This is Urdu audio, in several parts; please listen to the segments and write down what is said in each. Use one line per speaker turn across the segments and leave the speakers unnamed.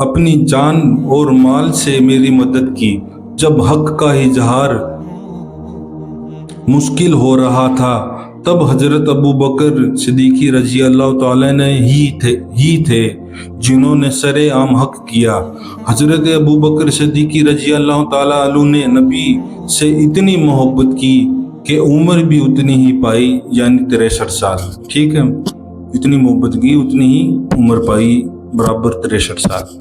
اپنی جان اور مال سے میری مدد کی۔ جب حق کا اظہار مشکل ہو رہا تھا تب حضرت ابو بکر صدیقی رضی اللہ تعالیٰ نے ہی تھے جنہوں نے سر عام حق کیا۔ حضرت ابو بکر صدیقی رضی اللہ تعالیٰ عنہ نے نبی سے اتنی محبت کی کہ عمر بھی اتنی ہی پائی، یعنی 63 سال۔ ٹھیک ہے، اتنی محبت کی اتنی ہی عمر پائی، برابر 63 سال۔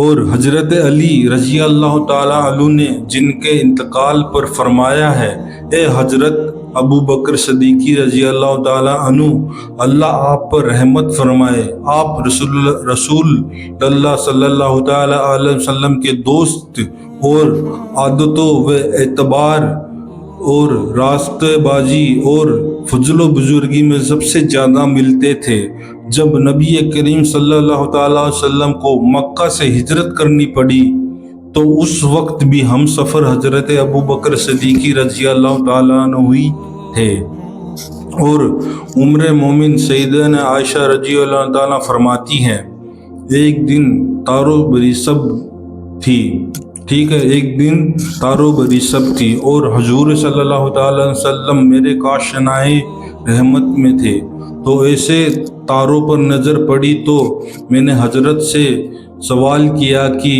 اور حضرت علی رضی اللہ تعالیٰ عنہ نے جن کے انتقال پر فرمایا ہے، اے حضرت ابو بکر صدیقی رضی اللہ تعالیٰ عنہ، اللہ آپ پر رحمت فرمائے، آپ رسول اللہ صلی اللہ تعالیٰ علیہ وسلم کے دوست اور عادتوں و اعتبار اور راستہ بازی اور فضل و بزرگی میں سب سے زیادہ ملتے تھے۔ جب نبی کریم صلی اللہ تعالیٰ علیہ وسلم کو مکہ سے ہجرت کرنی پڑی تو اس وقت بھی ہم سفر حضرت ابو بکر صدیقی رضی اللہ تعالیٰ عنہ ہوئی تھے۔ اور مومن سیدنا عائشہ رضی اللہ تعالیٰ فرماتی ہیں، ایک دن تارو بری سب تھی، ٹھیک ہے، ایک دن تارو بری سب تھی اور حضور صلی اللہ تعالیٰ علیہ وسلم میرے کاشنائے رحمت میں تھے، تو ایسے تاروں پر نظر پڑی تو میں نے حضرت سے سوال کیا کہ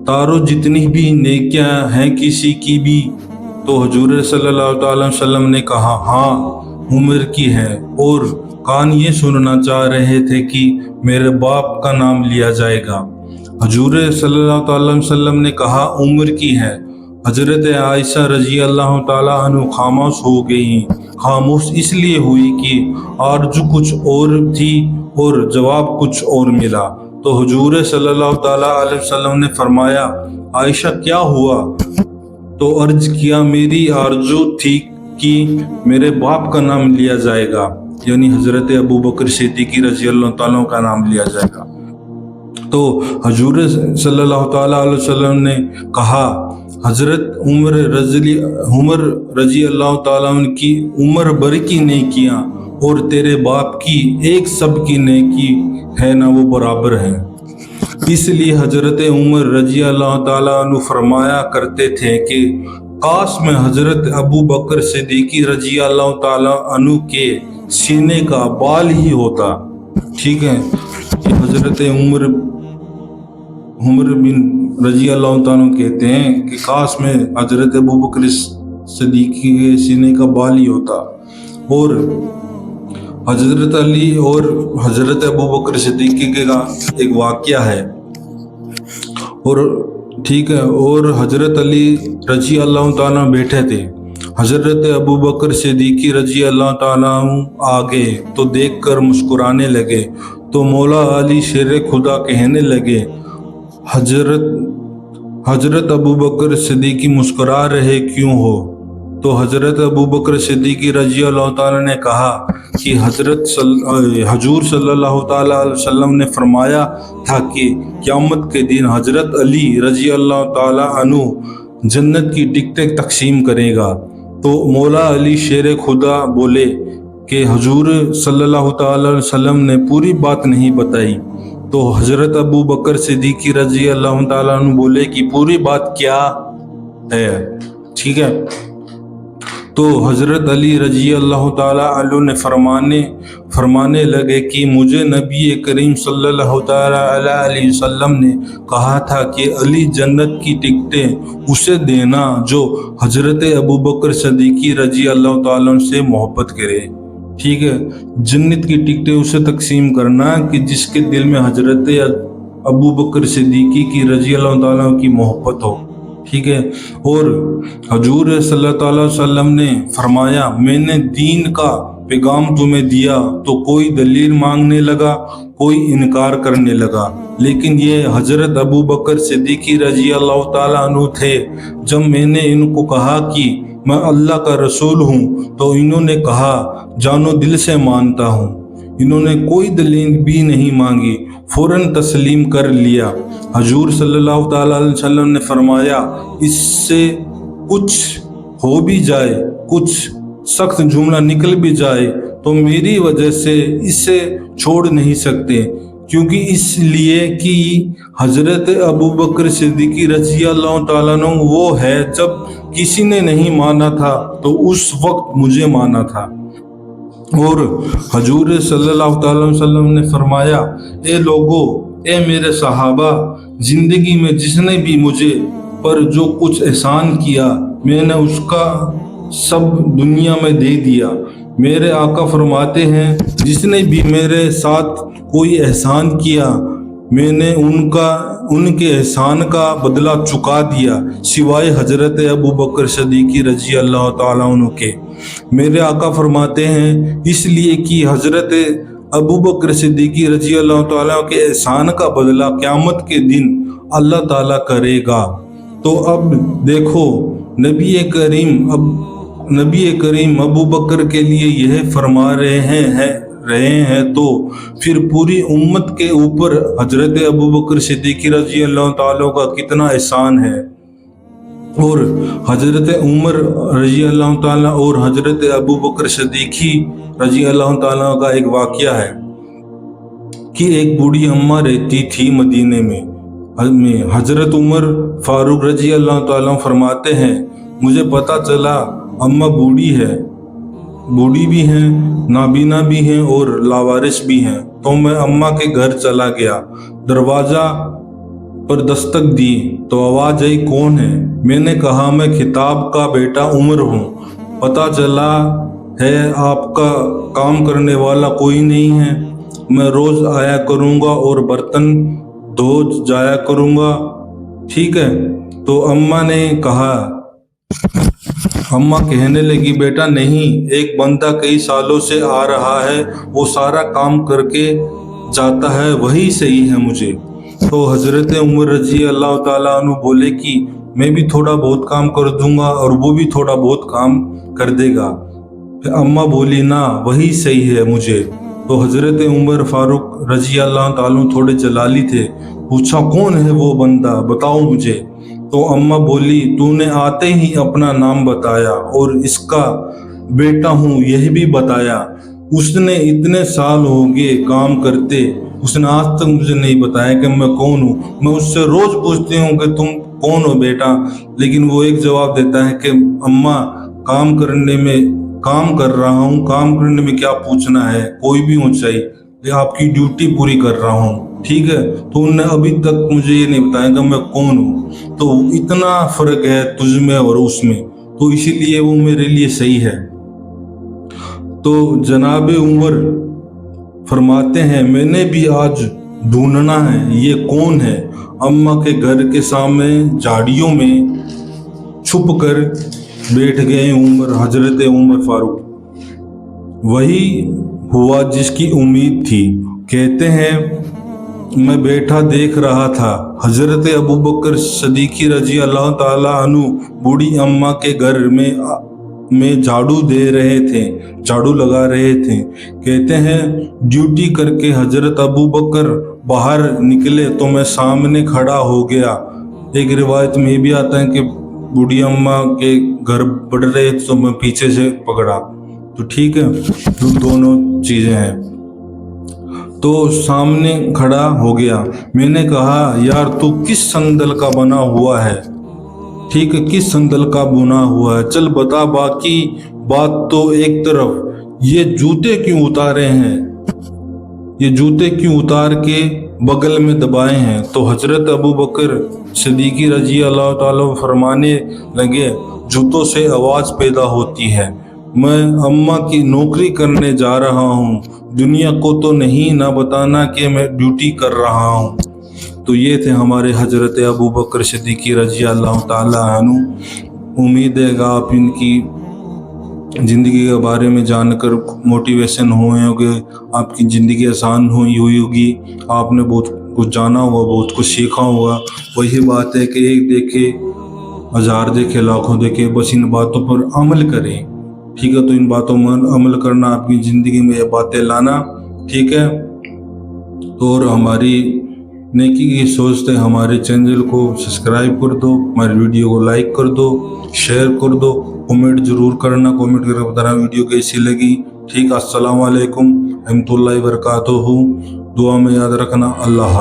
تاروں جتنی بھی نیکیاں ہیں کسی کی بھی؟ تو حضور صلی اللہ تعالیٰ علیہ وسلم نے کہا ہاں عمر کی ہے، اور کان یہ سننا چاہ رہے تھے کہ میرے باپ کا نام لیا جائے گا۔ حضور صلی اللہ تعالیٰ علیہ وسلم نے کہا عمر کی ہے۔ حضرت عائشہ رضی اللہ تعالیٰ عنہ خاموش ہو گئی، خاموش اس لیے ہوئی کہ آرزو کچھ اور تھی اور جواب کچھ اور ملا۔ تو حضور صلی اللہ تعالیٰ علیہ وسلم نے فرمایا عائشہ کیا ہوا؟ تو عرض کیا میری آرزو تھی کہ میرے باپ کا نام لیا جائے گا، یعنی حضرت ابو بکر صدیقی رضی اللہ تعالیٰ کا نام لیا جائے گا۔ تو حضور صلی اللہ تعالیٰ علیہ وسلم نے کہا حضرت عمر رضی اللہ تعالیٰ عنہ کی عمر بھر کی نیکیاں اور تیرے باپ کی ایک سب کی نیکی ہے نا، وہ برابر ہیں۔ اس لیے حضرت عمر رضی اللہ تعالیٰ عنہ فرمایا کرتے تھے کہ کاش میں حضرت ابو بکر صدیقی رضی اللہ تعالیٰ عنہ کے سینے کا بال ہی ہوتا۔ ٹھیک ہے، کہ حضرت عمر بن رضی اللہ تعالیٰ کہتے ہیں کہ کاش میں حضرت ابو بکر صدیقی کے سینے کا بال ہی ہوتا۔ اور حضرت علی اور حضرت ابو بکر صدیقی کا ایک واقعہ ہے، اور ٹھیک ہے، اور حضرت علی رضی اللہ تعالیٰ بیٹھے تھے، حضرت ابو بکر صدیقی رضی اللہ تعالیٰ آگے تو دیکھ کر مسکرانے لگے، تو مولا علی شیر خدا کہنے لگے حضرت ابو بکر صدیقی مسکرا رہے کیوں ہو؟ تو حضرت ابو بکر صدیقی رضی اللہ تعالیٰ نے کہا کہ حضور صلی اللہ تعالیٰ علیہ وسلم نے فرمایا تھا کہ قیامت کے دن حضرت علی رضی اللہ تعالیٰ عنہ جنت کی ٹکٹیں تقسیم کرے گا۔ تو مولا علی شیر خدا بولے کہ حضور صلی اللہ تعالیٰ علیہ وسلم نے پوری بات نہیں بتائی۔ تو حضرت ابو بکر صدیقی رضی اللہ تعالیٰ عنہ بولے کہ پوری بات کیا ہے؟ ٹھیک ہے، تو حضرت علی رضی اللہ تعالیٰ عنہ نے فرمانے لگے کہ مجھے نبی کریم صلی اللہ تعالیٰ علیہ وسلم نے کہا تھا کہ علی جنت کی ٹکٹیں اسے دینا جو حضرت ابو بکر صدیقی رضی اللہ تعالیٰ عنہ سے محبت کرے۔ ٹھیک ہے، جنت کی ٹکٹیں اسے تقسیم کرنا کہ جس کے دل میں حضرت ابو بکر صدیقی کی رضی اللہ تعالیٰ کی محبت ہو۔ ٹھیک ہے، اور حضور صلی اللہ تعالیٰ علیہ وسلم نے فرمایا میں نے دین کا پیغام تمہیں دیا تو کوئی دلیل مانگنے لگا، کوئی انکار کرنے لگا، لیکن یہ حضرت ابو بکر صدیقی رضی اللہ تعالیٰ عنہ تھے۔ جب میں نے ان کو کہا کہ میں اللہ کا رسول ہوں تو انہوں نے کہا جانو دل سے مانتا ہوں۔ انہوں نے کوئی دلیل بھی نہیں مانگی، فوراً تسلیم کر لیا۔ حضور صلی اللہ تعالیٰ علیہ وسلم نے فرمایا اس سے کچھ ہو بھی جائے، کچھ سخت جملہ نکل بھی جائے تو میری وجہ سے اسے چھوڑ نہیں سکتے، کیونکہ اس لیے کہ حضرت ابوبکر صدیقی رضی اللہ تعالیٰ عنہ وہ ہے جب کسی نے نہیں مانا تھا تو اس وقت مجھے مانا تھا۔ اور حضور صلی اللہ تعالی وسلم نے فرمایا، اے لوگو، اے میرے صحابہ، زندگی میں جس نے بھی مجھے پر جو کچھ احسان کیا میں نے اس کا سب دنیا میں دے دیا۔ میرے آقا فرماتے ہیں، جس نے بھی میرے ساتھ کوئی احسان کیا میں نے ان کے احسان کا بدلہ چکا دیا، سوائے حضرت ابوبکر صدیقی رضی اللہ تعالیٰ عنہ کے۔ میرے آقا فرماتے ہیں، اس لیے کہ حضرت ابوبکر صدیقی رضی اللہ تعالیٰ کے احسان کا بدلہ قیامت کے دن اللہ تعالیٰ کرے گا۔ تو اب دیکھو، نبی کریم ابوبکر کے لیے یہ فرما رہے ہیں تو پھر پوری امت کے اوپر حضرت ابوبکر صدیقی رضی اللہ تعالیٰ کا کتنا احسان ہے۔ اور حضرت عمر رضی اللہ تعالیٰ اور حضرت ابوبکر صدیقی رضی اللہ تعالیٰ کا ایک واقعہ ہے کہ ایک بوڑھی اماں رہتی تھی مدینے میں۔ حضرت عمر فاروق رضی اللہ تعالیٰ فرماتے ہیں، مجھے پتہ چلا اماں بوڑھی بھی ہیں، نابینا بھی ہیں اور لاوارث بھی ہیں، تو میں اماں کے گھر چلا گیا، دروازہ پر دستک دی تو آواز آئی، کون ہے؟ میں نے کہا، میں خطاب کا بیٹا عمر ہوں، پتہ چلا ہے آپ کا کام کرنے والا کوئی نہیں ہے، میں روز آیا کروں گا اور برتن دھو جایا کروں گا، ٹھیک ہے؟ تو اماں کہنے لگی، بیٹا نہیں، ایک بندہ کئی سالوں سے آ رہا ہے، وہ سارا کام کر کے جاتا ہے، وہی صحیح ہے مجھے۔ تو حضرت عمر رضی اللہ تعالیٰ عنہ بولے کہ میں بھی تھوڑا بہت کام کر دوں گا اور وہ بھی تھوڑا بہت کام کر دے گا۔ پھر اماں بولی، نہ، وہی صحیح ہے مجھے۔ تو حضرت عمر فاروق رضی اللہ تعالیٰ تھوڑے جلالی تھے، پوچھا، کون ہے وہ بندہ، بتاؤ مجھے۔ تو اماں بولی، تو نے آتے ہی اپنا نام بتایا اور اس کا بیٹا ہوں یہ بھی بتایا، اس نے اتنے سال ہو گئے کام کرتے، اس نے آج تک مجھے نہیں بتایا کہ میں کون ہوں۔ میں اس سے روز پوچھتی ہوں کہ تم کون ہو بیٹا، لیکن وہ ایک جواب دیتا ہے کہ اماں کام کر رہا ہوں، کام کرنے میں کیا پوچھنا ہے، کوئی بھی اونچائی، آپ کی ڈیوٹی پوری کر رہا ہوں، ٹھیک ہے؟ تو انہوں نے ابھی تک مجھے یہ نہیں بتایا کہ میں کون ہوں۔ تو اتنا فرق ہے تجھ میں اور اس میں، تو اسی لیے وہ میرے لیے صحیح ہے۔ تو جناب عمر فرماتے ہیں، میں نے بھی آج ڈھونڈنا ہے یہ کون ہے۔ اماں کے گھر کے سامنے جھاڑیوں میں چھپ کر بیٹھ گئے حضرت عمر فاروق۔ وہی ہوا جس کی امید تھی۔ کہتے ہیں، میں بیٹھا دیکھ رہا تھا، حضرت ابوبکر صدیقی رضی اللہ تعالیٰ عنہ بوڑھی اماں کے گھر میں جھاڑو لگا رہے تھے۔ کہتے ہیں، ڈیوٹی کر کے حضرت ابوبکر باہر نکلے تو میں سامنے کھڑا ہو گیا۔ ایک روایت میں بھی آتا ہے کہ بوڑھی اماں کے گھر بڑھ رہے تو میں پیچھے سے پکڑا، تو ٹھیک ہے، دونوں چیزیں ہیں۔ تو سامنے کھڑا ہو گیا، میں نے کہا، یار تو کس سندل کا بنا ہوا ہے، ٹھیک ہے، کس سندل کا بنا ہوا ہے، چل بتا، باقی بات تو ایک طرف، یہ جوتے کیوں اتارے ہیں، یہ جوتے کیوں اتار کے بغل میں دبائے ہیں؟ تو حضرت ابوبکر صدیقی رضی اللہ تعالیٰ فرمانے لگے، جوتوں سے آواز پیدا ہوتی ہے، میں اماں کی نوکری کرنے جا رہا ہوں، دنیا کو تو نہیں نہ بتانا کہ میں ڈیوٹی کر رہا ہوں۔ تو یہ تھے ہمارے حضرت ابوبکر صدیقی رضی اللہ تعالیٰ عنہ۔ امید ہے کہ آپ ان کی زندگی کے بارے میں جان کر موٹیویشن ہوئے ہوگے، آپ کی زندگی آسان ہوئی ہوگی، آپ نے بہت کچھ جانا ہوگا، بہت کچھ سیکھا ہوگا۔ وہی بات ہے کہ ایک دیکھے ہزار دیکھے لاکھوں دیکھے، بس ان باتوں پر عمل کریں، ٹھیک ہے؟ تو ان باتوں پر عمل کرنا، آپ کی زندگی میں یہ باتیں لانا، ٹھیک ہے؟ اور ہماری نیکی کی سوچ سے ہمارے چینل کو سبسکرائب کر دو، ہماری ویڈیو کو لائک کر دو، شیئر کر دو۔ کمنٹ ضرور کرنا، کمنٹ کر کے بتانا ویڈیو کیسی لگی. ٹھیک ہے، السلام علیکم رحمۃ اللہ وبرکاتہ. دعا میں یاد رکھنا. اللہ حافظ.